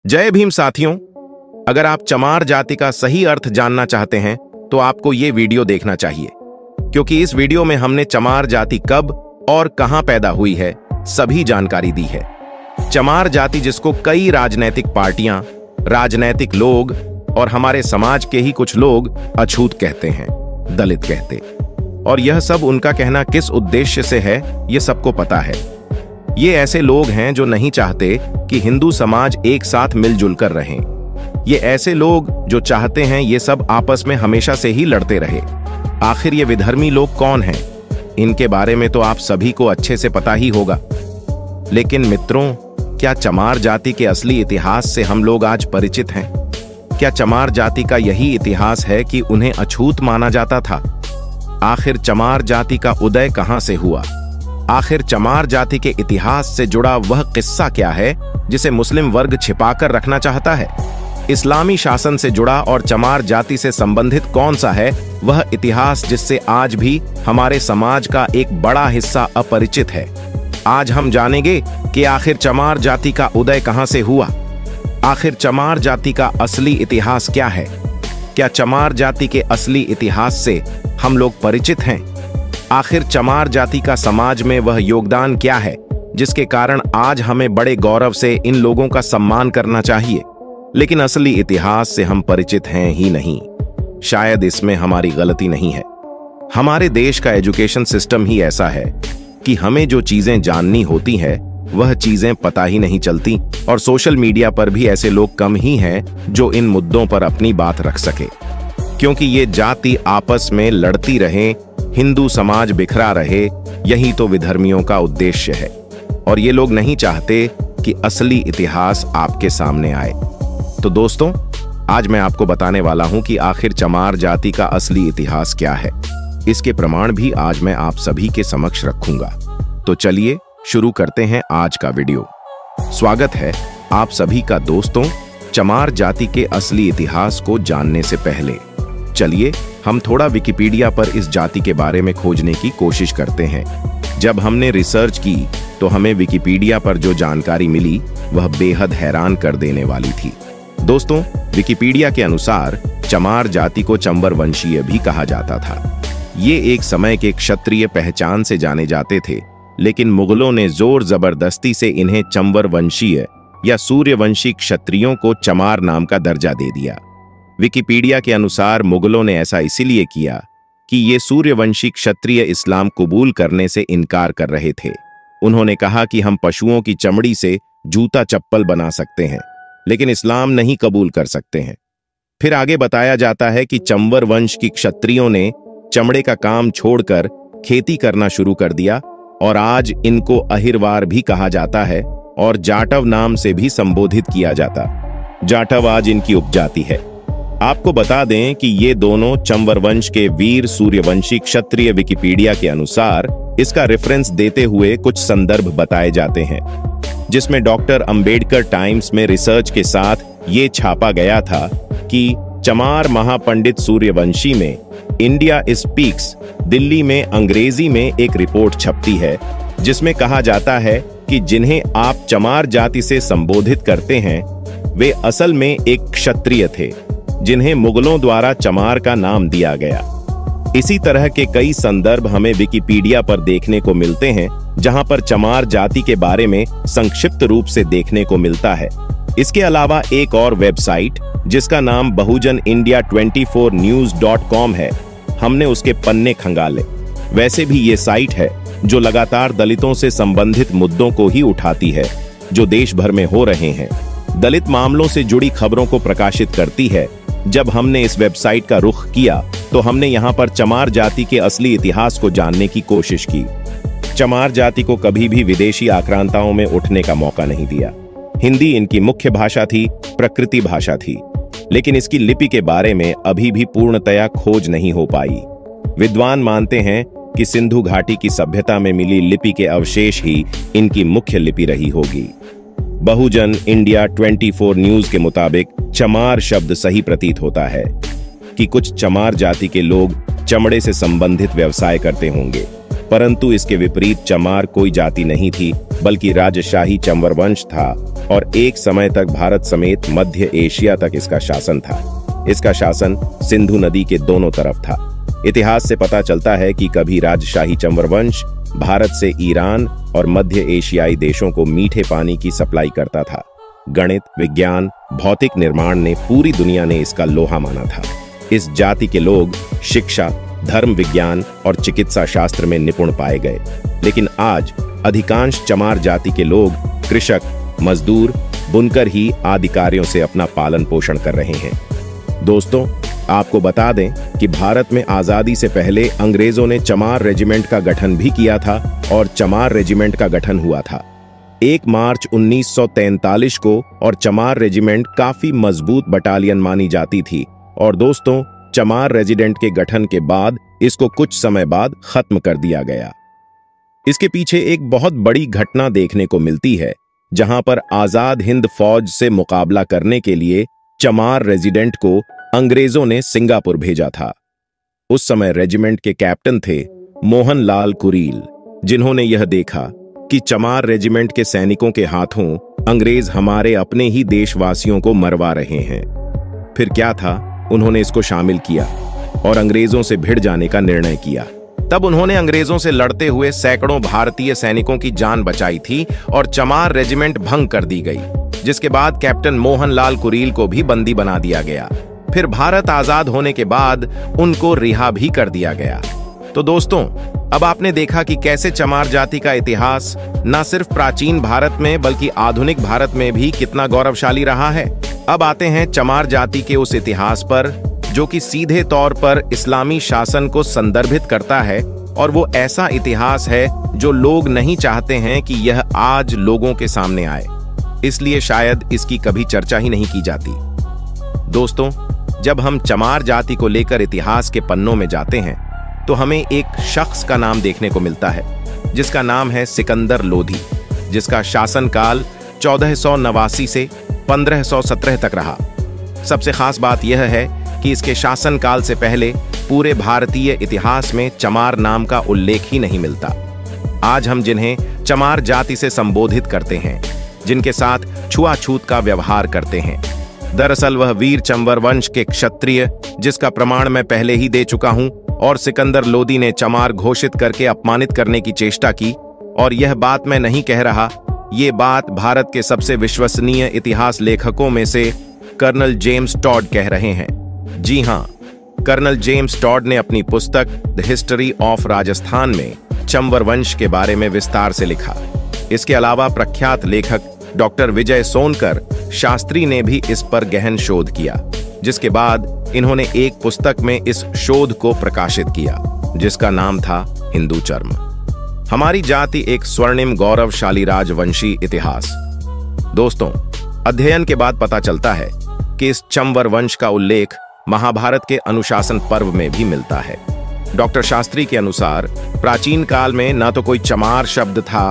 जय भीम साथियों। अगर आप चमार जाति का सही अर्थ जानना चाहते हैं तो आपको ये वीडियो देखना चाहिए, क्योंकि इस वीडियो में हमने चमार जाति कब और कहां पैदा हुई है सभी जानकारी दी है। चमार जाति जिसको कई राजनैतिक पार्टियां, राजनैतिक लोग और हमारे समाज के ही कुछ लोग अछूत कहते हैं, दलित कहते, और यह सब उनका कहना किस उद्देश्य से है ये सबको पता है। ये ऐसे लोग हैं जो नहीं चाहते कि हिंदू समाज एक साथ मिलजुल कर रहें। ये ऐसे लोग जो चाहते हैं ये सब आपस में हमेशा से ही लड़ते रहे। आखिर ये विधर्मी लोग कौन हैं? इनके बारे में तो आप सभी को अच्छे से पता ही होगा। लेकिन मित्रों, क्या चमार जाति के असली इतिहास से हम लोग आज परिचित हैं? क्या चमार जाति का यही इतिहास है कि उन्हें अछूत माना जाता था? आखिर चमार जाति का उदय कहां से हुआ? आखिर चमार जाति के इतिहास से जुड़ा वह किस्सा क्या है जिसे मुस्लिम वर्ग छिपाकर रखना चाहता है? इस्लामी शासन से जुड़ा और चमार जाति से संबंधित कौन सा है वह इतिहास जिससे आज भी हमारे समाज का एक बड़ा हिस्सा अपरिचित है? आज हम जानेंगे कि आखिर चमार जाति का उदय कहां से हुआ। आखिर चमार जाति का असली इतिहास क्या है? क्या चमार जाति के असली इतिहास से हम लोग परिचित हैं? आखिर चमार जाति का समाज में वह योगदान क्या है जिसके कारण आज हमें बड़े गौरव से इन लोगों का सम्मान करना चाहिए? लेकिन असली इतिहास से हम परिचित हैं ही नहीं। शायद इसमें हमारी गलती नहीं है। हमारे देश का एजुकेशन सिस्टम ही ऐसा है कि हमें जो चीजें जाननी होती है वह चीजें पता ही नहीं चलती, और सोशल मीडिया पर भी ऐसे लोग कम ही हैं जो इन मुद्दों पर अपनी बात रख सके। क्योंकि ये जाति आपस में लड़ती रहे, हिंदू समाज बिखरा रहे, यही तो विधर्मियों का उद्देश्य है। और ये लोग नहीं चाहते कि असली इतिहास आपके सामने आए। तो दोस्तों, आज मैं आपको बताने वाला हूं कि आखिर चमार जाति का असली इतिहास क्या है। इसके प्रमाण भी आज मैं आप सभी के समक्ष रखूंगा। तो चलिए शुरू करते हैं आज का वीडियो। स्वागत है आप सभी का दोस्तों। चमार जाति के असली इतिहास को जानने से पहले चलिए हम थोड़ा विकिपीडिया पर इस जाति के बारे में खोजने की कोशिश करते हैं। जब हमने रिसर्च की तो हमें विकिपीडिया पर जो जानकारी मिली वह बेहद हैरान कर देने वाली थी। दोस्तों, विकिपीडिया के अनुसार चमार जाति को चंबर वंशीय भी कहा जाता था। ये एक समय के क्षत्रिय पहचान से जाने जाते थे, लेकिन मुगलों ने जोर जबरदस्ती से इन्हें चंबर वंशीय या सूर्यवंशी क्षत्रियों को चमार नाम का दर्जा दे दिया। विकिपीडिया के अनुसार मुगलों ने ऐसा इसीलिए किया कि ये सूर्यवंशी क्षत्रिय इस्लाम कबूल करने से इनकार कर रहे थे। उन्होंने कहा कि हम पशुओं की चमड़ी से जूता चप्पल बना सकते हैं, लेकिन इस्लाम नहीं कबूल कर सकते हैं। फिर आगे बताया जाता है कि चंबर वंश की क्षत्रियों ने चमड़े का काम छोड़कर खेती करना शुरू कर दिया, और आज इनको अहिरवार भी कहा जाता है और जाटव नाम से भी संबोधित किया जाता। जाटव आज इनकी उपजाति है। आपको बता दें कि ये दोनों चंबर वंश के वीर सूर्यवंशी क्षत्रिय विकिपीडिया के अनुसार इसका रेफरेंस देते हुए कुछ संदर्भ बताए जाते हैं, जिसमें डॉक्टर अंबेडकर टाइम्स में रिसर्च के साथ ये छापा गया था कि चमार महापंडित सूर्यवंशी में इंडिया स्पीक्स दिल्ली में अंग्रेजी में एक रिपोर्ट छपती है, जिसमें कहा जाता है कि जिन्हें आप चमार जाति से संबोधित करते हैं वे असल में एक क्षत्रिय थे, जिन्हें मुगलों द्वारा चमार का नाम दिया गया। इसी तरह के कई संदर्भ हमें विकिपीडिया पर देखने को मिलते हैं, जहां पर चमार जाति के बारे में संक्षिप्त रूप से देखने को मिलता है। इसके अलावा एक और वेबसाइट जिसका नाम बहुजन इंडिया 24 news.com है, हमने उसके पन्ने खंगाले। वैसे भी ये साइट है जो लगातार दलितों से संबंधित मुद्दों को ही उठाती है जो देश भर में हो रहे हैं। दलित मामलों से जुड़ी खबरों को प्रकाशित करती है। जब हमने इस वेबसाइट का रुख किया तो हमने यहाँ पर चमार जाति के असली इतिहास को जानने की कोशिश की। चमार जाति को कभी भी विदेशी आक्रांताओं में उठने का मौका नहीं दिया। हिंदी इनकी मुख्य भाषा थी, प्रकृति भाषा थी, लेकिन इसकी लिपि के बारे में अभी भी पूर्णतया खोज नहीं हो पाई। विद्वान मानते हैं कि सिंधु घाटी की सभ्यता में मिली लिपि के अवशेष ही इनकी मुख्य लिपि रही होगी। बहुजन इंडिया 24 न्यूज के मुताबिक चमार शब्द सही प्रतीत होता है कि कुछ चमार जाति के लोग चमड़े से संबंधित व्यवसाय करते होंगे। परंतु इसके विपरीत चमार कोई जाति नहीं थी, बल्कि राजशाही चंवर वंश था और एक समय तक भारत समेत मध्य एशिया तक इसका शासन था। इसका शासन सिंधु नदी के दोनों तरफ था। इतिहास से पता चलता है कि कभी राजशाही चंवर वंश भारत से ईरान और मध्य एशियाई देशों को मीठे पानी की सप्लाई करता था। गणित, विज्ञान, भौतिक निर्माण ने पूरी दुनिया ने इसका लोहा माना था। इस जाति के लोग शिक्षा, धर्म विज्ञान और चिकित्सा शास्त्र में निपुण पाए गए। लेकिन आज अधिकांश चमार जाति के लोग कृषक, मजदूर, बुनकर ही आदि कार्यों से अपना पालन पोषण कर रहे हैं। दोस्तों, आपको बता दें कि भारत में आजादी से पहले अंग्रेजों ने चमार रेजिमेंट का गठन भी किया था और चमार रेजिमेंट का गठन हुआ था 1 मार्च 1943 को और चमार रेजिमेंट काफी मजबूत बटालियन मानी जाती थी। और दोस्तों, चमार रेजिमेंट के गठन के बाद इसको कुछ समय बाद खत्म कर दिया गया। इसके पीछे एक बहुत बड़ी घटना देखने को मिलती है, जहां पर आजाद हिंद फौज से मुकाबला करने के लिए चमार रेजिमेंट को अंग्रेजों ने सिंगापुर भेजा था। उस समय रेजिमेंट के कैप्टन थे मोहन लाल कुरील, जिन्होंने यह देखा कि चमार रेजिमेंट के सैनिकों के हाथों अंग्रेज हमारे अपने ही देशवासियों को मरवा रहे हैं। फिर क्या था, उन्होंने इसको शामिल किया और अंग्रेजों से भिड़ जाने का निर्णय किया। तब उन्होंने अंग्रेजों से लड़ते हुए सैकड़ों भारतीय सैनिकों की जान बचाई थी और चमार रेजिमेंट भंग कर दी गई, जिसके बाद कैप्टन मोहन लाल कुरील को भी बंदी बना दिया गया। फिर भारत आजाद होने के बाद उनको रिहा भी कर दिया गया। तो दोस्तों, अब आपने देखा कि कैसे चमार जाति का इतिहास न सिर्फ प्राचीन भारत में बल्कि आधुनिक भारत में भी कितना गौरवशाली रहा है। अब आते हैं चमार जाति के उस इतिहास पर जो कि सीधे तौर पर इस्लामी शासन को संदर्भित करता है, और वो ऐसा इतिहास है जो लोग नहीं चाहते हैं कि यह आज लोगों के सामने आए, इसलिए शायद इसकी कभी चर्चा ही नहीं की जाती। दोस्तों, जब हम चमार जाति को लेकर इतिहास के पन्नों में जाते हैं तो हमें एक शख्स का नाम देखने को मिलता है, जिसका नाम है सिकंदर लोधी, जिसका शासनकाल 1489 से 1517 तक रहा। सबसे खास बात यह है कि इसके शासनकाल से पहले पूरे भारतीय इतिहास में चमार नाम का उल्लेख ही नहीं मिलता। आज हम जिन्हें चमार जाति से संबोधित करते हैं, जिनके साथ छुआछूत का व्यवहार करते हैं, दरअसल वह वीर चंवर वंश के क्षत्रिय, जिसका प्रमाण मैं पहले ही दे चुका हूं, और सिकंदर लोधी ने चमार घोषित करके अपमानित करने की चेष्टा की। और यह बात मैं नहीं कह रहा, ये बात भारत के सबसे विश्वसनीय इतिहास लेखकों में से कर्नल जेम्स टॉड कह रहे हैं। जी हां, कर्नल जेम्स टॉड ने अपनी पुस्तक द हिस्ट्री ऑफ राजस्थान में चंवर वंश के बारे में विस्तार से लिखा। इसके अलावा प्रख्यात लेखक डॉक्टर विजय सोनकर शास्त्री ने भी इस पर गहन शोध किया, जिसके बाद इन्होंने एक पुस्तक में इस शोध को प्रकाशित किया, जिसका नाम था हिंदू चर्म। हमारी जाति एक स्वर्णिम गौरवशाली राजवंशी इतिहास। दोस्तों, अध्ययन के बाद पता चलता है कि इस चंवर वंश का उल्लेख महाभारत के अनुशासन पर्व में भी मिलता है। डॉक्टर शास्त्री के अनुसार प्राचीन काल में ना तो कोई चमार शब्द था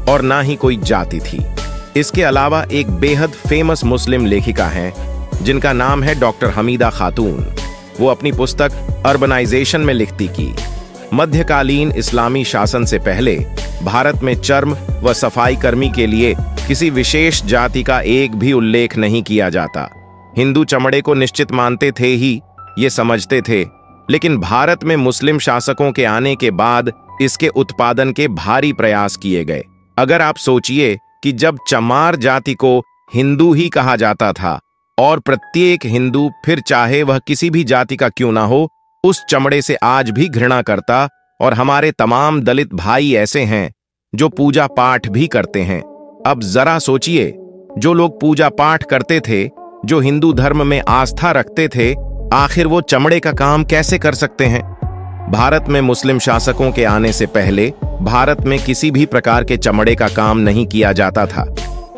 और ना ही कोई जाति थी। इसके अलावा एक बेहद फेमस मुस्लिम लेखिका हैं, जिनका नाम है डॉक्टर हमीदा खातून। वो अपनी पुस्तक अर्बनाइजेशन में लिखती कि मध्यकालीन इस्लामी शासन से पहले भारत में चर्म व सफाई कर्मी के लिए किसी विशेष जाति का एक भी उल्लेख नहीं किया जाता। हिंदू चमड़े को निश्चित मानते थे ही, ये समझते थे, लेकिन भारत में मुस्लिम शासकों के आने के बाद इसके उत्पादन के भारी प्रयास किए गए। अगर आप सोचिए कि जब चमार जाति को हिंदू ही कहा जाता था और प्रत्येक हिंदू, फिर चाहे वह किसी भी जाति का क्यों ना हो, उस चमड़े से आज भी घृणा करता, और हमारे तमाम दलित भाई ऐसे हैं जो पूजा पाठ भी करते हैं। अब जरा सोचिए, जो लोग पूजा पाठ करते थे, जो हिंदू धर्म में आस्था रखते थे, आखिर वो चमड़े का काम कैसे कर सकते हैं? भारत में मुस्लिम शासकों के आने से पहले भारत में किसी भी प्रकार के चमड़े का काम नहीं किया जाता था,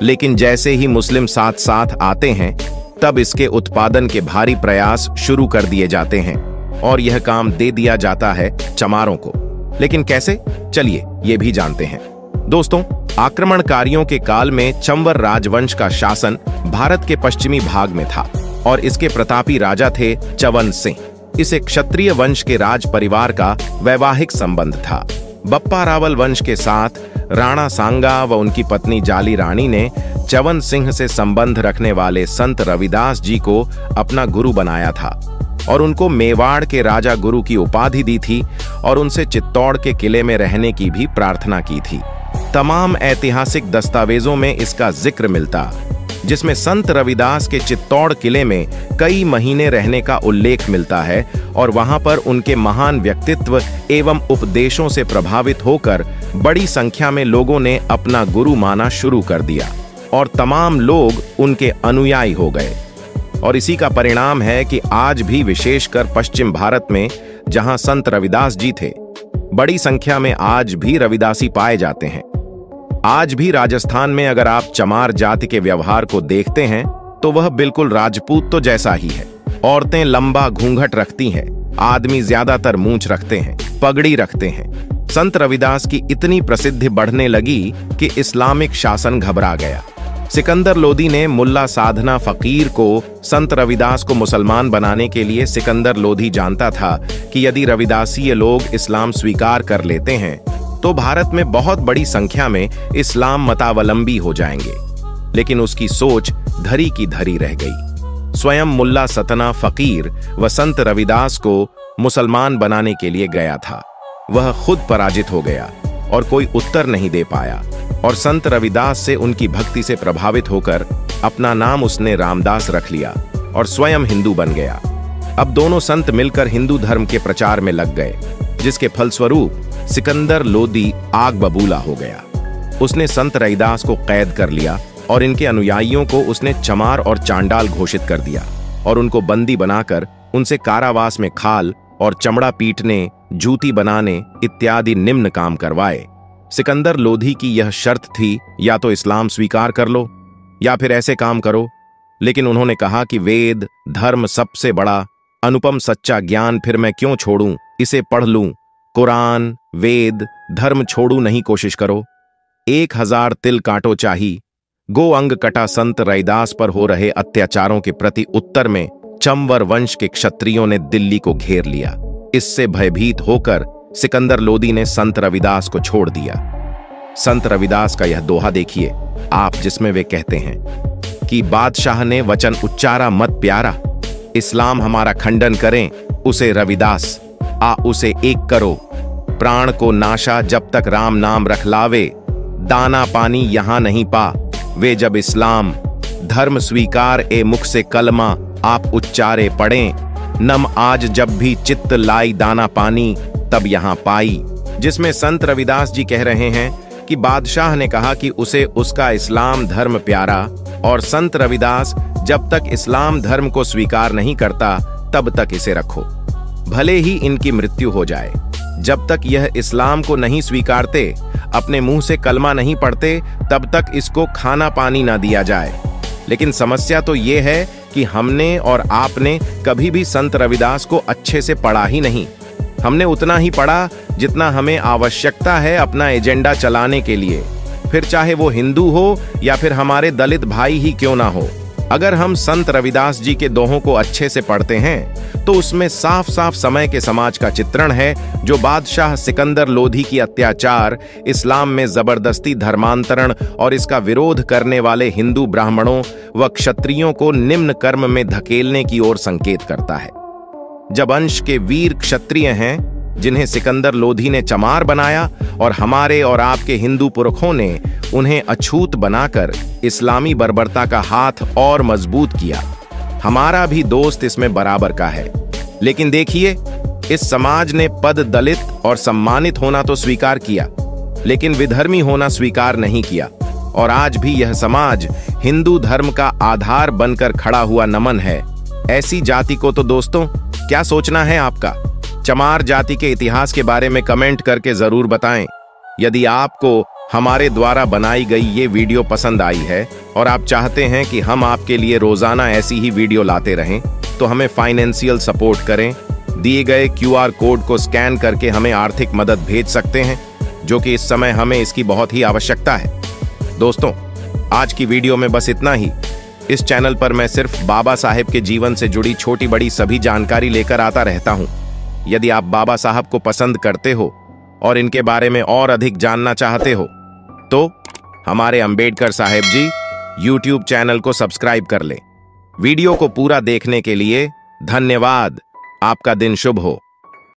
लेकिन जैसे ही मुस्लिम साथ साथ आते हैं, तब इसके उत्पादन के भारी प्रयास शुरू कर दिए जाते हैं और यह काम दे दिया जाता है चमारों को। लेकिन कैसे? चलिए ये भी जानते हैं। दोस्तों, आक्रमणकारियों के काल में चंवर राजवंश का शासन भारत के पश्चिमी भाग में था और इसके प्रतापी राजा थे चवन सिंह। इसे क्षत्रिय वंश के राज परिवार का वैवाहिक संबंध था। बप्पा रावल वंश के साथ राणा सांगा व उनकी पत्नी जाली रानी ने च्यवन सिंह से संबंध रखने वाले संत रविदास जी को अपना गुरु बनाया था और उनको मेवाड़ के राजा गुरु की उपाधि दी थी और उनसे चित्तौड़ के किले में रहने की भी प्रार्थना की थी। तमाम ऐतिहासिक दस्तावेजों में इसका जिक्र मिलता, जिसमें संत रविदास के चित्तौड़ किले में कई महीने रहने का उल्लेख मिलता है और वहां पर उनके महान व्यक्तित्व एवं उपदेशों से प्रभावित होकर बड़ी संख्या में लोगों ने अपना गुरु माना शुरू कर दिया और तमाम लोग उनके अनुयायी हो गए। और इसी का परिणाम है कि आज भी विशेषकर पश्चिम भारत में जहां संत रविदास जी थे, बड़ी संख्या में आज भी रविदासी पाए जाते हैं। आज भी राजस्थान में अगर आप चमार जाति के व्यवहार को देखते हैं तो वह बिल्कुल राजपूत तो जैसा ही है। औरतें लंबा घूंघट रखती हैं, आदमी ज्यादातर मूंछ रखते हैं, पगड़ी रखते हैं। संत रविदास की इतनी प्रसिद्धि बढ़ने लगी कि इस्लामिक शासन घबरा गया। सिकंदर लोदी ने मुल्ला साधना फकीर को संत रविदास को मुसलमान बनाने के लिए सिकंदर लोदी जानता था कि यदि रविदासीय लोग इस्लाम स्वीकार कर लेते हैं तो भारत में बहुत बड़ी संख्या में इस्लाम मतावलंबी हो जाएंगे, लेकिन उसकी सोच धरी की धरी रह गई। स्वयं मुल्ला सतना फकीर व संत रविदास को मुसलमान बनाने के लिए गया था। वह खुद पराजित हो गया और कोई उत्तर नहीं दे पाया और संत रविदास से उनकी भक्ति से प्रभावित होकर अपना नाम उसने रामदास रख लिया और स्वयं हिंदू बन गया। अब दोनों संत मिलकर हिंदू धर्म के प्रचार में लग गए, जिसके फलस्वरूप सिकंदर लोदी आग बबूला हो गया। उसने संत रविदास को कैद कर लिया और इनके अनुयायियों को उसने चमार और चांडाल घोषित कर दिया और उनको बंदी बनाकर उनसे कारावास में खाल और चमड़ा पीटने, जूती बनाने इत्यादि निम्न काम करवाए। सिकंदर लोधी की यह शर्त थी, या तो इस्लाम स्वीकार कर लो या फिर ऐसे काम करो। लेकिन उन्होंने कहा कि वेद धर्म सबसे बड़ा अनुपम सच्चा ज्ञान, फिर मैं क्यों छोड़ूं, इसे पढ़ लूं। कुरान वेद धर्म छोड़ू नहीं कोशिश करो। 1000 तिल काटो चाही। गो अंग कटा संत रविदास पर हो रहे अत्याचारों के प्रति उत्तर में चंवर वंश के क्षत्रियों ने दिल्ली को घेर लिया। इससे भयभीत होकर सिकंदर लोदी ने संत रविदास को छोड़ दिया। संत रविदास का यह दोहा देखिए आप, जिसमें वे कहते हैं कि बादशाह ने वचन उच्चारा मत प्यारा, इस्लाम हमारा खंडन करें उसे रविदास, आ उसे एक करो। प्राण को नाशा जब तक राम नाम रखलावे, दाना पानी यहां नहीं पा, वे जब इस्लाम धर्म स्वीकार ए मुख से कलमा आप उच्चारे पढ़ें, नम आज जब भी चित्त लाई दाना पानी तब यहां पाई। जिसमें संत रविदास जी कह रहे हैं कि बादशाह ने कहा कि उसे उसका इस्लाम धर्म प्यारा, और संत रविदास जब तक इस्लाम धर्म को स्वीकार नहीं करता तब तक इसे रखो, भले ही इनकी मृत्यु हो जाए। जब तक यह इस्लाम को नहीं स्वीकारते, अपने मुंह से कलमा नहीं पढ़ते, तब तक इसको खाना पानी ना दिया जाए। लेकिन समस्या तो यह है कि हमने और आपने कभी भी संत रविदास को अच्छे से पढ़ा ही नहीं। हमने उतना ही पढ़ा जितना हमें आवश्यकता है अपना एजेंडा चलाने के लिए, फिर चाहे वो हिंदू हो या फिर हमारे दलित भाई ही क्यों ना हो। अगर हम संत रविदास जी के दोहों को अच्छे से पढ़ते हैं तो उसमें साफ साफ समय के समाज का चित्रण है, जो बादशाह सिकंदर लोधी की अत्याचार, इस्लाम में जबरदस्ती धर्मांतरण और इसका विरोध करने वाले हिंदू ब्राह्मणों व क्षत्रियों को निम्न कर्म में धकेलने की ओर संकेत करता है। जब अंश के वीर क्षत्रिय हैं जिन्हें सिकंदर लोधी ने चमार बनाया और हमारे और आपके हिंदू पुरखों ने उन्हें अछूत बनाकर इस्लामी बर्बरता का हाथ और मजबूत किया, हमारा भी दोस्त इसमें बराबर का है। लेकिन देखिए, इस समाज ने पद दलित और सम्मानित होना तो स्वीकार किया, लेकिन विधर्मी होना स्वीकार नहीं किया, और आज भी यह समाज हिंदू धर्म का आधार बनकर खड़ा हुआ नमन है। ऐसी जाति को तो दोस्तों क्या सोचना है आपका? चमार जाति के इतिहास के बारे में कमेंट करके जरूर बताएं। यदि आपको हमारे द्वारा बनाई गई ये वीडियो पसंद आई है और आप चाहते हैं कि हम आपके लिए रोजाना ऐसी ही वीडियो लाते रहें, तो हमें फाइनेंशियल सपोर्ट करें। दिए गए QR कोड को स्कैन करके हमें आर्थिक मदद भेज सकते हैं, जो कि इस समय हमें इसकी बहुत ही आवश्यकता है। दोस्तों, आज की वीडियो में बस इतना ही। इस चैनल पर मैं सिर्फ बाबा साहेब के जीवन से जुड़ी छोटी बड़ी सभी जानकारी लेकर आता रहता हूं। यदि आप बाबा साहब को पसंद करते हो और इनके बारे में और अधिक जानना चाहते हो तो हमारे अंबेडकर साहेब जी YouTube चैनल को सब्सक्राइब कर लें। वीडियो को पूरा देखने के लिए धन्यवाद। आपका दिन शुभ हो।